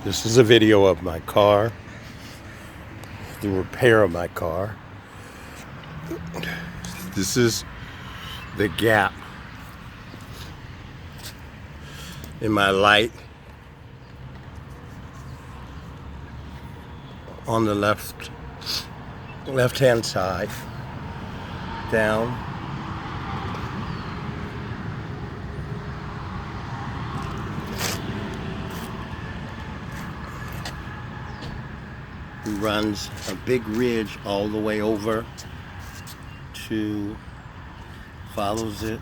This is a video of my car, the repair of my car. This is the gap in my light on the left-hand side, down. It runs a big ridge all the way over to, follows it.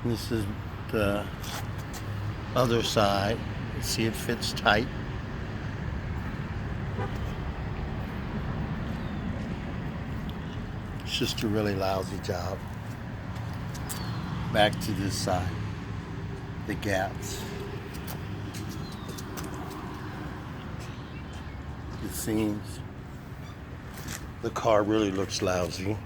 This is the other side. You see it fits tight. It's just a really lousy job. Back to this side, the gaps, the seams. The car really looks lousy.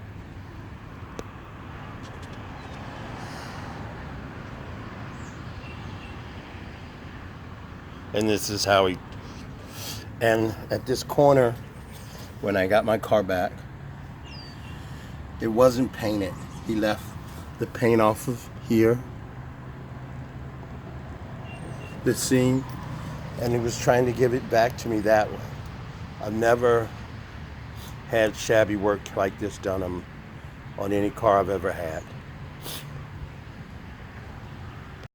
And this is how and at this corner, when I got my car back, it wasn't painted. He left the paint off of here, the seam, and he was trying to give it back to me that way. I've never had shabby work like this done on any car I've ever had.